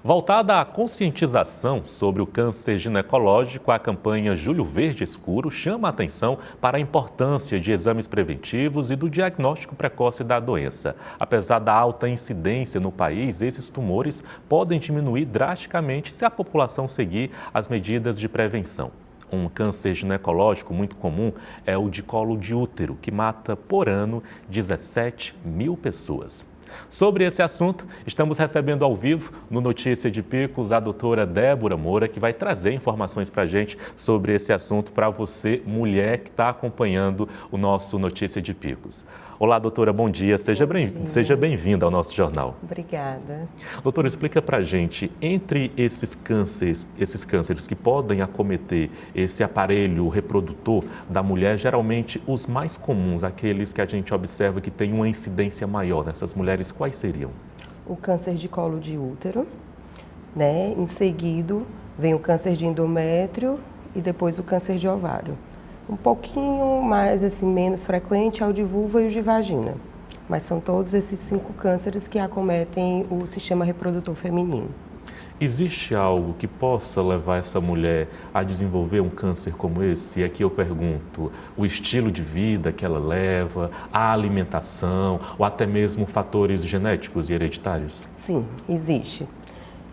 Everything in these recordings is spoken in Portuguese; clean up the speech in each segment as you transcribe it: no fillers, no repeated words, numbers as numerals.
Voltada à conscientização sobre o câncer ginecológico, a campanha Julho Verde Escuro chama a atenção para a importância de exames preventivos e do diagnóstico precoce da doença. Apesar da alta incidência no país, esses tumores podem diminuir drasticamente se a população seguir as medidas de prevenção. Um câncer ginecológico muito comum é o de colo de útero, que mata por ano 17 mil pessoas. Sobre esse assunto, estamos recebendo ao vivo no Notícia de Picos a doutora Débora Moura, que vai trazer informações para a gente sobre esse assunto para você, mulher que está acompanhando o nosso Notícia de Picos. Olá, doutora, bom dia. Seja bem-vinda ao nosso jornal. Obrigada. Doutora, explica para a gente, entre esses cânceres que podem acometer esse aparelho reprodutor da mulher, geralmente os mais comuns, aqueles que a gente observa que tem uma incidência maior nessas mulheres, quais seriam? O câncer de colo de útero, né? Em seguida vem o câncer de endométrio e depois o câncer de ovário. Um pouquinho mais, menos frequente é o de vulva e o de vagina. Mas são todos esses 5 cânceres que acometem o sistema reprodutor feminino. Existe algo que possa levar essa mulher a desenvolver um câncer como esse? E aqui eu pergunto, o estilo de vida que ela leva, a alimentação ou até mesmo fatores genéticos e hereditários? Sim, existe.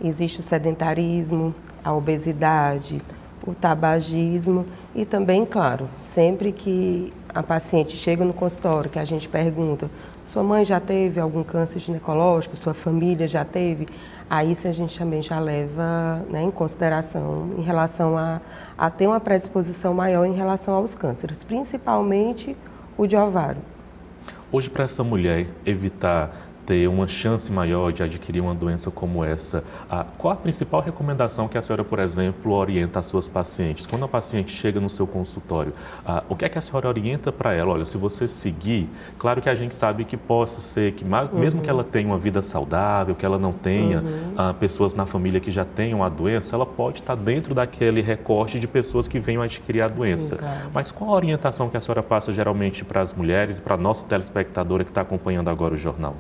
Existe o sedentarismo, a obesidade, o tabagismo e também, claro, sempre que a paciente chega no consultório, que a gente pergunta, sua mãe já teve algum câncer ginecológico, sua família já teve, aí a gente também já leva, né, em consideração em relação a ter uma predisposição maior em relação aos cânceres, principalmente o de ovário. Hoje, para essa mulher evitar ter uma chance maior de adquirir uma doença como essa, qual a principal recomendação que a senhora, por exemplo, orienta às suas pacientes? Quando a paciente chega no seu consultório, o que é que a senhora orienta para ela? Olha, se você seguir, claro que a gente sabe que possa ser que, mesmo que ela tenha uma vida saudável, que ela não tenha pessoas na família que já tenham a doença, ela pode estar dentro daquele recorte de pessoas que venham adquirir a doença. Sim, claro. Mas qual a orientação que a senhora passa geralmente para as mulheres e para a nossa telespectadora que está acompanhando agora o jornal?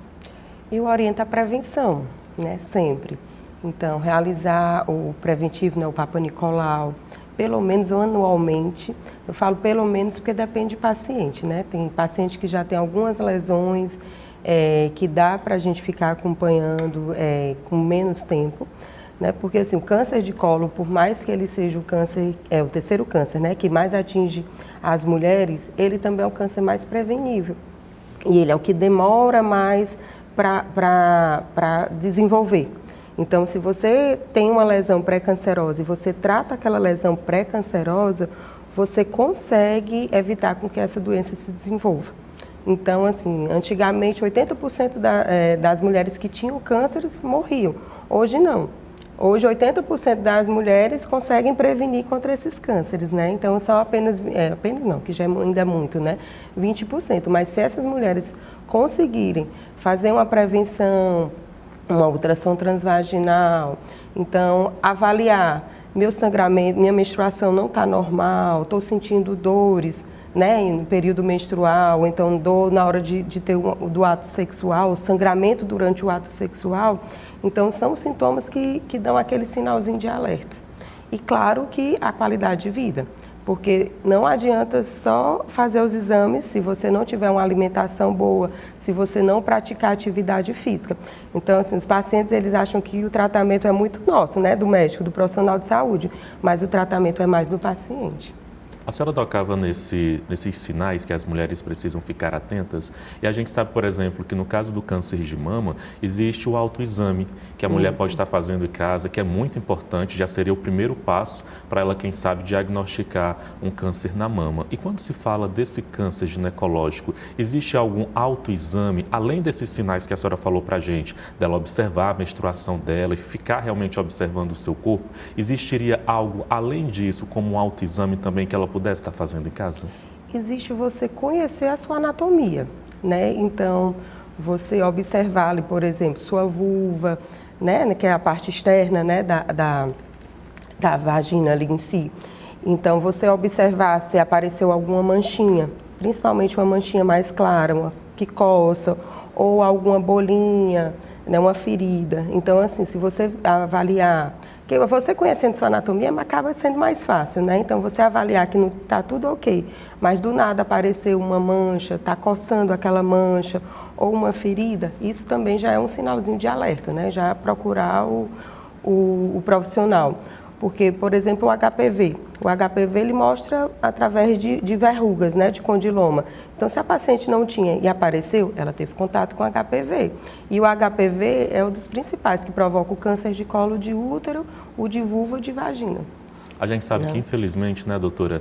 Eu oriento a prevenção, né, sempre. Então, realizar o preventivo, né, o Papa Nicolau, pelo menos anualmente. Eu falo pelo menos porque depende de paciente, né? Tem paciente que já tem algumas lesões que dá para a gente ficar acompanhando com menos tempo, né? Porque assim, o câncer de colo, por mais que ele seja o câncer, o terceiro câncer, né, que mais atinge as mulheres, ele também é o câncer mais prevenível. E ele é o que demora mais para desenvolver. Então, se você tem uma lesão pré-cancerosa e você trata aquela lesão pré-cancerosa, você consegue evitar com que essa doença se desenvolva. Então, assim, antigamente 80% das mulheres que tinham cânceres morriam. Hoje não. Hoje 80% das mulheres conseguem prevenir contra esses cânceres, né? Então são apenas não, que já ainda é muito, né? 20%. Mas se essas mulheres conseguirem fazer uma prevenção, uma ultrassom transvaginal, então avaliar meu sangramento, minha menstruação não está normal, estou sentindo dores, né, no período menstrual, então dor na hora de ter do ato sexual, sangramento durante o ato sexual, então são sintomas que dão aquele sinalzinho de alerta. E claro que a qualidade de vida, porque não adianta só fazer os exames se você não tiver uma alimentação boa, se você não praticar atividade física. Então, assim, os pacientes, eles acham que o tratamento é muito nosso, né, do médico, do profissional de saúde, mas o tratamento é mais do paciente. A senhora tocava nesses sinais que as mulheres precisam ficar atentas e a gente sabe, por exemplo, que no caso do câncer de mama, existe o autoexame que a mulher pode estar fazendo em casa, que é muito importante, já seria o primeiro passo para ela, quem sabe, diagnosticar um câncer na mama. E quando se fala desse câncer ginecológico, existe algum autoexame, além desses sinais que a senhora falou para a gente, dela observar a menstruação dela e ficar realmente observando o seu corpo, existiria algo além disso, como um autoexame também que ela pudesse estar fazendo em casa? Existe você conhecer a sua anatomia, né? Então, você observar ali, por exemplo, sua vulva, né? Que é a parte externa, né? da vagina ali em si. Então, você observar se apareceu alguma manchinha, principalmente uma manchinha mais clara, uma que coça, ou alguma bolinha, né, uma ferida. Então, assim, se você avaliar, que você conhecendo sua anatomia, acaba sendo mais fácil, né? Então, você avaliar que não está tudo ok, mas do nada apareceu uma mancha, está coçando aquela mancha ou uma ferida, isso também já é um sinalzinho de alerta, né? Já procurar o profissional. Porque, por exemplo, o HPV. O HPV ele mostra através de verrugas, né, de condiloma. Então, se a paciente não tinha e apareceu, ela teve contato com HPV. E o HPV é um dos principais que provoca o câncer de colo de útero, o de vulva e de vagina. A gente sabe que, infelizmente, né, doutora,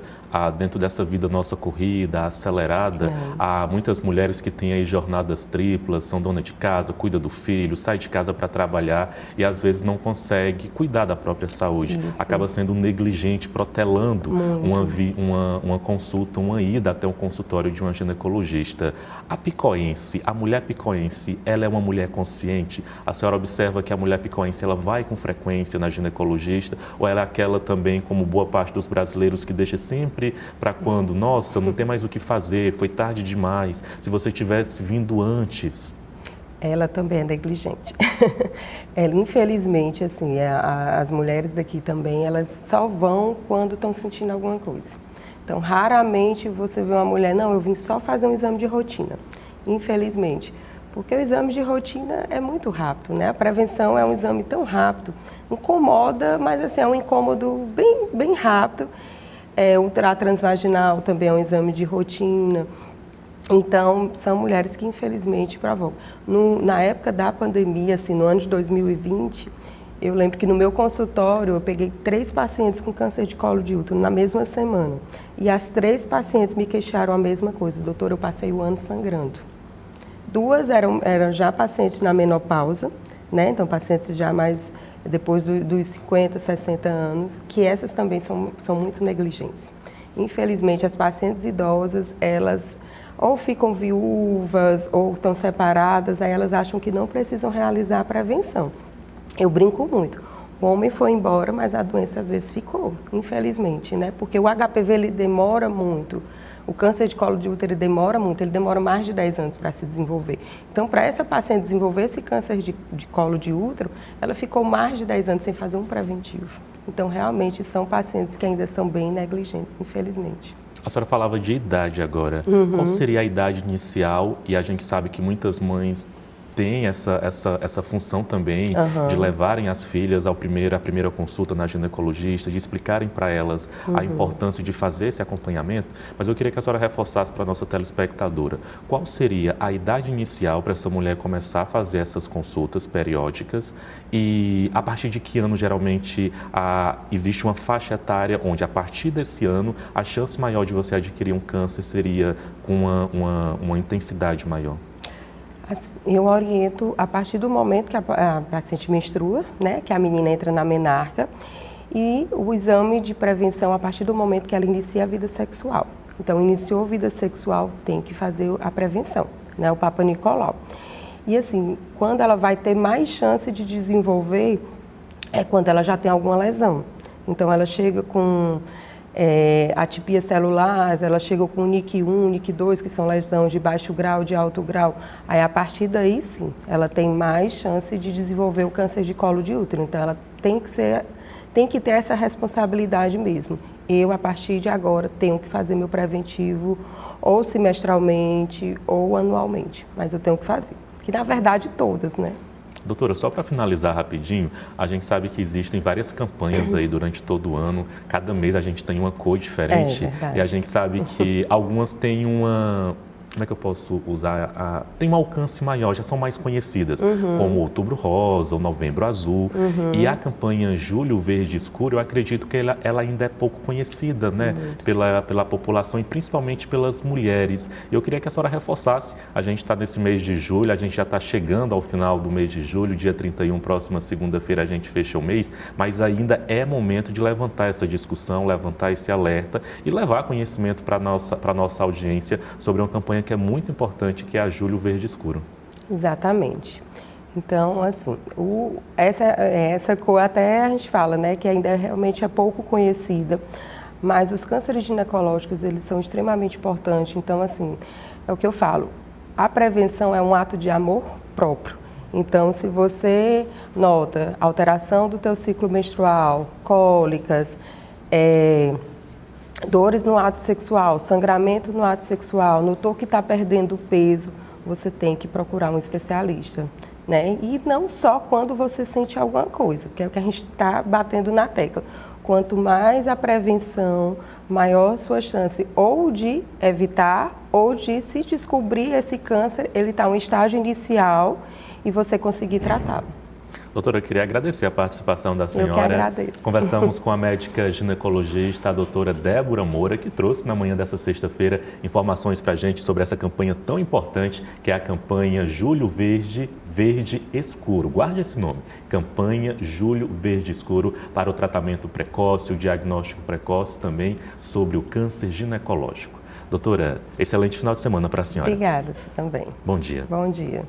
dentro dessa vida nossa corrida, acelerada, há muitas mulheres que têm aí jornadas triplas, são dona de casa, cuida do filho, sai de casa para trabalhar e às vezes não consegue cuidar da própria saúde. Isso. Acaba sendo negligente, protelando uma consulta, uma ida até um consultório de uma ginecologista. A picoense, a mulher picoense, ela é uma mulher consciente? A senhora observa que a mulher picoense, ela vai com frequência na ginecologista ou ela é aquela também, como boa parte dos brasileiros, que deixa sempre para quando, nossa, não tem mais o que fazer, foi tarde demais, se você tivesse vindo antes? Ela também é negligente. Ela, infelizmente, assim, as mulheres daqui também, elas só vão quando estão sentindo alguma coisa. Então, raramente você vê uma mulher, não, eu vim só fazer um exame de rotina, infelizmente. Porque o exame de rotina é muito rápido, né? A prevenção é um exame tão rápido, incomoda, mas assim, é um incômodo bem rápido. O transvaginal também é um exame de rotina. Então, são mulheres que infelizmente provocam. Na época da pandemia, assim, no ano de 2020, eu lembro que no meu consultório eu peguei 3 pacientes com câncer de colo de útero na mesma semana. E as 3 pacientes me queixaram a mesma coisa. Doutor, eu passei o ano sangrando. 2 eram já pacientes na menopausa, né? Então pacientes já mais depois dos 50, 60 anos, que essas também são muito negligentes. Infelizmente, as pacientes idosas, elas ou ficam viúvas ou estão separadas, aí elas acham que não precisam realizar a prevenção. Eu brinco muito. O homem foi embora, mas a doença às vezes ficou, infelizmente, né? Porque o HPV ele demora muito. O câncer de colo de útero demora muito, ele demora mais de 10 anos para se desenvolver. Então, para essa paciente desenvolver esse câncer de colo de útero, ela ficou mais de 10 anos sem fazer um preventivo. Então, realmente, são pacientes que ainda são bem negligentes, infelizmente. A senhora falava de idade agora. Qual seria a idade inicial? E a gente sabe que muitas mães têm essa função também de levarem as filhas à primeira consulta na ginecologista, de explicarem para elas a importância de fazer esse acompanhamento. Mas eu queria que a senhora reforçasse para a nossa telespectadora. Qual seria a idade inicial para essa mulher começar a fazer essas consultas periódicas? E a partir de que ano, geralmente, existe uma faixa etária onde, a partir desse ano, a chance maior de você adquirir um câncer seria com uma intensidade maior? Eu oriento a partir do momento que a paciente menstrua, né, que a menina entra na menarca, e o exame de prevenção a partir do momento que ela inicia a vida sexual. Então, iniciou a vida sexual, tem que fazer a prevenção, né, o Papa Nicolau. E assim, quando ela vai ter mais chance de desenvolver, é quando ela já tem alguma lesão. Então, ela chega com atipia celular, ela chega com NIC1, NIC2, que são lesões de baixo grau, de alto grau. Aí, a partir daí, sim, ela tem mais chance de desenvolver o câncer de colo de útero. Então, ela tem que ter essa responsabilidade mesmo. Eu, a partir de agora, tenho que fazer meu preventivo ou semestralmente ou anualmente, mas eu tenho que fazer. Que, na verdade, todas, né? Doutora, só para finalizar rapidinho, a gente sabe que existem várias campanhas aí durante todo o ano, cada mês a gente tem uma cor diferente e a gente sabe que algumas têm como é que eu posso usar? Tem um alcance maior, já são mais conhecidas, como Outubro Rosa ou Novembro Azul. E a campanha Julho Verde Escuro, eu acredito que ela ainda é pouco conhecida, né? Pela população e principalmente pelas mulheres. Eu queria que a senhora reforçasse, a gente está nesse mês de julho, a gente já está chegando ao final do mês de julho, dia 31, próxima segunda-feira a gente fecha o mês, mas ainda é momento de levantar essa discussão, levantar esse alerta e levar conhecimento para a nossa audiência sobre uma campanha que é muito importante, que é a Julho Verde Escuro. Exatamente. Então, assim, essa cor até a gente fala, né, que ainda realmente é pouco conhecida, mas os cânceres ginecológicos, eles são extremamente importantes. Então, assim, é o que eu falo, a prevenção é um ato de amor próprio. Então, se você nota alteração do teu ciclo menstrual, cólicas, dores no ato sexual, sangramento no ato sexual, notou que está perdendo peso, você tem que procurar um especialista, né? E não só quando você sente alguma coisa, que é o que a gente está batendo na tecla. Quanto mais a prevenção, maior a sua chance ou de evitar ou de se descobrir esse câncer, ele está em estágio inicial e você conseguir tratá-lo. Doutora, eu queria agradecer a participação da senhora. Eu que agradeço. Conversamos com a médica ginecologista, a doutora Débora Moura, que trouxe na manhã dessa sexta-feira informações para a gente sobre essa campanha tão importante, que é a campanha Julho Verde, Verde Escuro. Guarde esse nome, campanha Julho Verde Escuro, para o tratamento precoce, o diagnóstico precoce também sobre o câncer ginecológico. Doutora, excelente final de semana para a senhora. Obrigada, você também. Bom dia. Bom dia.